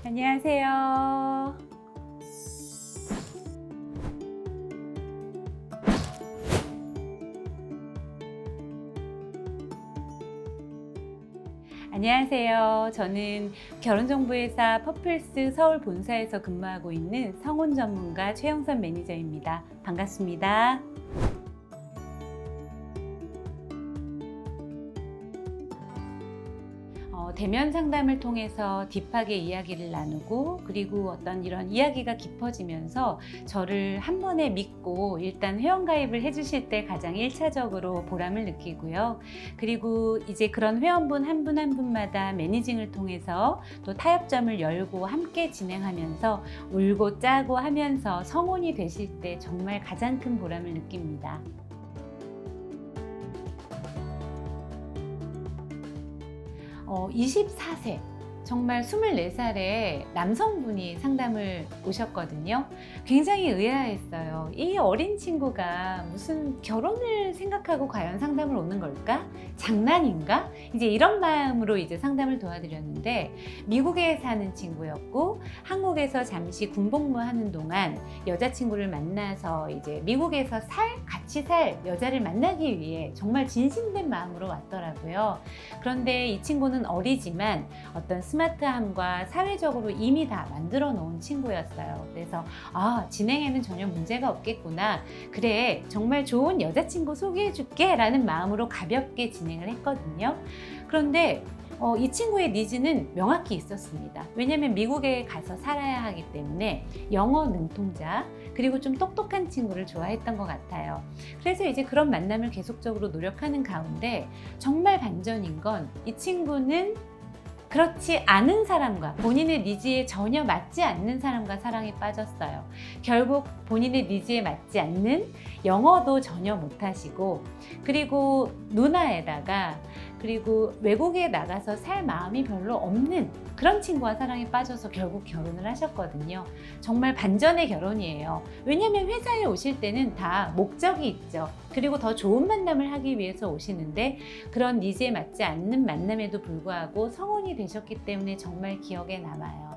안녕하세요. 안녕하세요. 저는 결혼정보회사 퍼플스 서울 본사에서 근무하고 있는 성혼 전문가 최영선 매니저입니다. 반갑습니다. 대면 상담을 통해서 딥하게 이야기를 나누고 그리고 어떤 이런 이야기가 깊어지면서 저를 한 번에 믿고 일단 회원가입을 해주실 때 가장 1차적으로 보람을 느끼고요. 그리고 이제 그런 회원분 한 분 한 분마다 매니징을 통해서 또 타협점을 열고 함께 진행하면서 울고 짜고 하면서 성혼이 되실 때 정말 가장 큰 보람을 느낍니다. 24세, 정말 24살의 남성분이 상담을 오셨거든요. 굉장히 의아했어요. 이 어린 친구가 무슨 결혼을 생각하고 과연 상담을 오는 걸까? 장난인가? 이제 이런 마음으로 이제 상담을 도와드렸는데, 미국에 사는 친구였고 한국에서 잠시 군복무하는 동안 여자친구를 만나서 이제 미국에서 같이 살 여자를 만나기 위해 정말 진심된 마음으로 왔더라고요. 그런데 이 친구는 어리지만 어떤 스마트함과 사회적으로 이미 다 만들어 놓은 친구였어요. 그래서 진행에는 전혀 문제가 없겠구나. 그래, 정말 좋은 여자친구 소개해 줄게 라는 마음으로 가볍게 진행을 했거든요. 그런데 이 친구의 니즈는 명확히 있었습니다. 왜냐하면 미국에 가서 살아야 하기 때문에 영어 능통자 그리고 좀 똑똑한 친구를 좋아했던 것 같아요. 그래서 이제 그런 만남을 계속적으로 노력하는 가운데 정말 반전인 건 이 친구는 그렇지 않은 사람과 본인의 니즈에 전혀 맞지 않는 사람과 사랑에 빠졌어요. 결국 본인의 니즈에 맞지 않는 영어도 전혀 못하시고 그리고 누나에다가 그리고 외국에 나가서 살 마음이 별로 없는 그런 친구와 사랑에 빠져서 결국 결혼을 하셨거든요. 정말 반전의 결혼이에요. 왜냐하면 회사에 오실 때는 다 목적이 있죠. 그리고 더 좋은 만남을 하기 위해서 오시는데 그런 니즈에 맞지 않는 만남에도 불구하고 성혼이 되셨기 때문에 정말 기억에 남아요.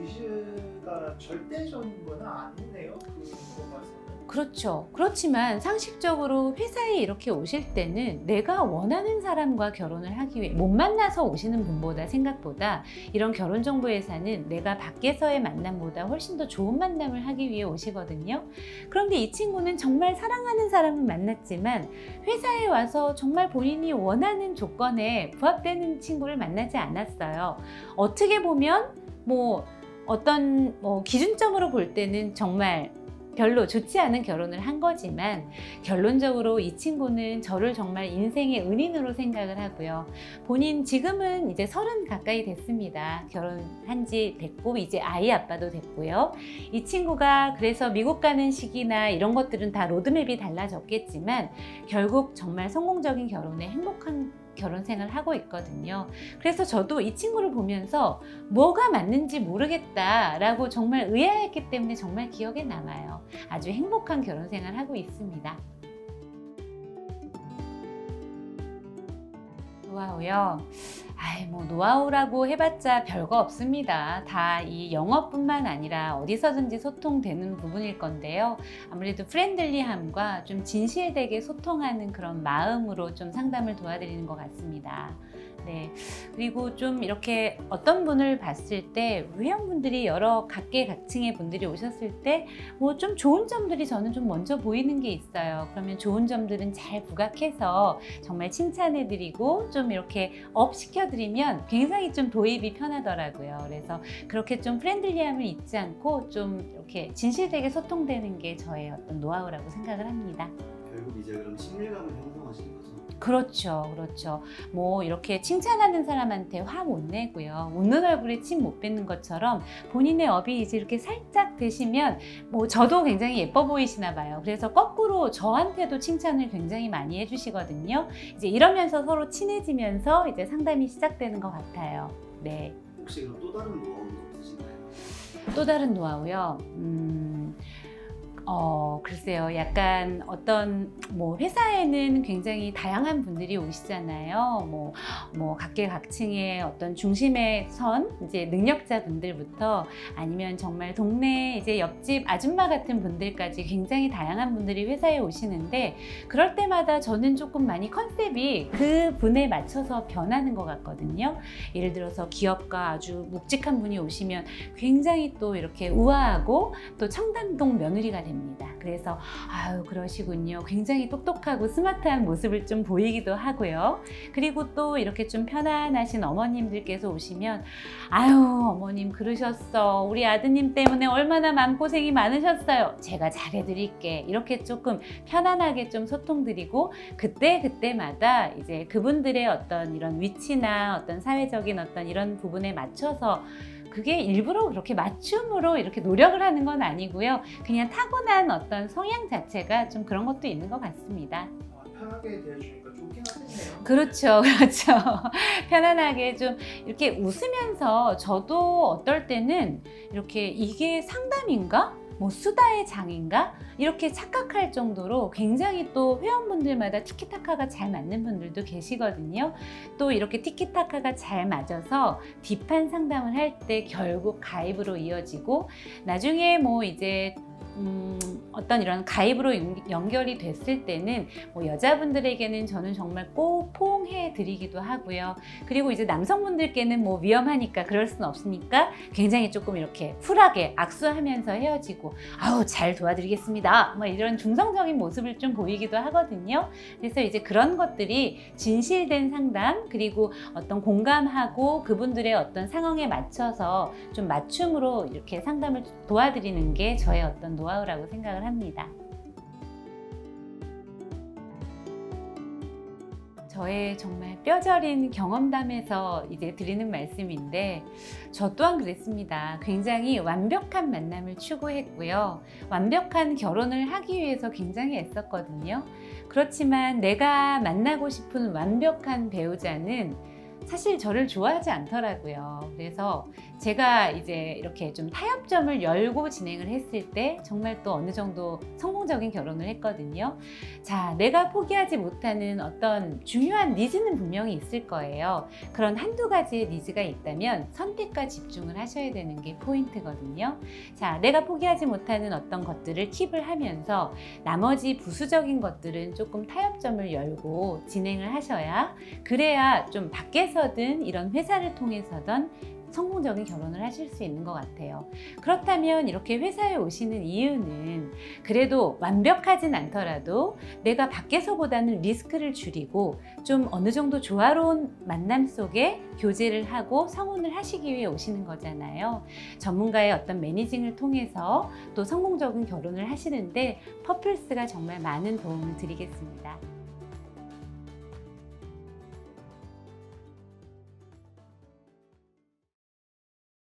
니즈가 절대적인 건 아니네요. 그거 말씀은. 그렇죠. 그렇지만 상식적으로 회사에 이렇게 오실 때는 내가 원하는 사람과 결혼을 하기 위해 못 만나서 오시는 분보다 생각보다 이런 결혼정보회사는 내가 밖에서의 만남보다 훨씬 더 좋은 만남을 하기 위해 오시거든요. 그런데 이 친구는 정말 사랑하는 사람을 만났지만 회사에 와서 정말 본인이 원하는 조건에 부합되는 친구를 만나지 않았어요. 어떻게 보면 어떤 기준점으로 볼 때는 정말 별로 좋지 않은 결혼을 한 거지만 결론적으로 이 친구는 저를 정말 인생의 은인으로 생각을 하고요. 본인 지금은 이제 30 가까이 됐습니다. 결혼한 지 됐고 이제 아이 아빠도 됐고요. 이 친구가 그래서 미국 가는 시기나 이런 것들은 다 로드맵이 달라졌겠지만 결국 정말 성공적인 결혼에 행복한 결혼 생활을 하고 있거든요. 그래서 저도 이 친구를 보면서 뭐가 맞는지 모르겠다라고 정말 의아했기 때문에 정말 기억에 남아요. 아주 행복한 결혼 생활을 하고 있습니다. 노하우요. 노하우라고 해봤자 별거 없습니다. 다 이 영어뿐만 아니라 어디서든지 소통되는 부분일 건데요. 아무래도 프렌들리함과 좀 진실되게 소통하는 그런 마음으로 좀 상담을 도와드리는 것 같습니다. 네. 그리고 좀 이렇게 어떤 분을 봤을 때 회원분들이 여러 각계각층의 분들이 오셨을 때 좀 좋은 점들이 저는 좀 먼저 보이는 게 있어요. 그러면 좋은 점들은 잘 부각해서 정말 칭찬해드리고 좀 이렇게 업 시켜드리면 굉장히 좀 도입이 편하더라고요. 그래서 그렇게 좀 프렌들리함을 잊지 않고 좀 이렇게 진실되게 소통되는 게 저의 어떤 노하우라고 생각을 합니다. 결국 이제 그럼 친밀감을 형성하시는 거죠? 그렇죠. 이렇게 칭찬하는 사람한테 화 못 내고요. 웃는 얼굴에 침 못 뱉는 것처럼 본인의 업이 이제 이렇게 살짝 되시면 저도 굉장히 예뻐 보이시나 봐요. 그래서 거꾸로 저한테도 칭찬을 굉장히 많이 해주시거든요. 이제 이러면서 서로 친해지면서 이제 상담이 시작되는 것 같아요. 네. 혹시 그럼 또 다른 노하우는 없으신가요? 또 다른 노하우요. 글쎄요. 약간 어떤 뭐 회사에는 굉장히 다양한 분들이 오시잖아요. 뭐 각계각층의 어떤 중심에 선 이제 능력자 분들부터 아니면 정말 동네 이제 옆집 아줌마 같은 분들까지 굉장히 다양한 분들이 회사에 오시는데 그럴 때마다 저는 조금 많이 컨셉이 그 분에 맞춰서 변하는 것 같거든요. 예를 들어서 기업가 아주 묵직한 분이 오시면 굉장히 또 이렇게 우아하고 또 청담동 며느리가 됩니다. 그래서 아유 그러시군요. 굉장히 똑똑하고 스마트한 모습을 좀 보이기도 하고요. 그리고 또 이렇게 좀 편안하신 어머님들께서 오시면 아유 어머님 그러셨어. 우리 아드님 때문에 얼마나 마음고생이 많으셨어요. 제가 잘해드릴게. 이렇게 조금 편안하게 좀 소통드리고 그때마다 이제 그분들의 어떤 이런 위치나 어떤 사회적인 어떤 이런 부분에 맞춰서 그게 일부러 그렇게 맞춤으로 이렇게 노력을 하는 건 아니고요. 그냥 타고난 어떤 성향 자체가 좀 그런 것도 있는 것 같습니다. 편하게 대해주니까 좋긴 하겠네요. 그렇죠, 그렇죠. 편안하게 좀 이렇게 웃으면서 저도 어떨 때는 이렇게 이게 상담인가? 뭐 수다의 장인가? 이렇게 착각할 정도로 굉장히 또 회원분들마다 티키타카가 잘 맞는 분들도 계시거든요. 또 이렇게 티키타카가 잘 맞아서 딥한 상담을 할 때 결국 가입으로 이어지고 나중에 뭐 이제 어떤 이런 가입으로 연결이 됐을 때는 뭐 여자분들에게는 저는 정말 꼭 포옹해 드리기도 하고요. 그리고 이제 남성분들께는 뭐 위험하니까 그럴 수는 없으니까 굉장히 조금 이렇게 쿨하게 악수하면서 헤어지고 아우 잘 도와드리겠습니다. 뭐 이런 중성적인 모습을 좀 보이기도 하거든요. 그래서 이제 그런 것들이 진실된 상담 그리고 어떤 공감하고 그분들의 어떤 상황에 맞춰서 좀 맞춤으로 이렇게 상담을 도와드리는 게 저의 어떤 노하우라고 생각을 합니다. 저의 정말 뼈저린 경험담에서 이제 드리는 말씀인데 저 또한 그랬습니다. 굉장히 완벽한 만남을 추구했고요. 완벽한 결혼을 하기 위해서 굉장히 애썼거든요. 그렇지만 내가 만나고 싶은 완벽한 배우자는 사실 저를 좋아하지 않더라고요. 그래서 제가 이제 이렇게 좀 타협점을 열고 진행을 했을 때 정말 또 어느 정도 성공적인 결혼을 했거든요. 자, 내가 포기하지 못하는 어떤 중요한 니즈는 분명히 있을 거예요. 그런 한두 가지의 니즈가 있다면 선택과 집중을 하셔야 되는 게 포인트거든요. 자, 내가 포기하지 못하는 어떤 것들을 킵을 하면서 나머지 부수적인 것들은 조금 타협점을 열고 진행을 하셔야 그래야 좀 밖에서든 이런 회사를 통해서든 성공적인 결혼을 하실 수 있는 것 같아요. 그렇다면 이렇게 회사에 오시는 이유는 그래도 완벽하진 않더라도 내가 밖에서보다는 리스크를 줄이고 좀 어느 정도 조화로운 만남 속에 교제를 하고 성혼을 하시기 위해 오시는 거잖아요. 전문가의 어떤 매니징을 통해서 또 성공적인 결혼을 하시는데 퍼플스가 정말 많은 도움을 드리겠습니다.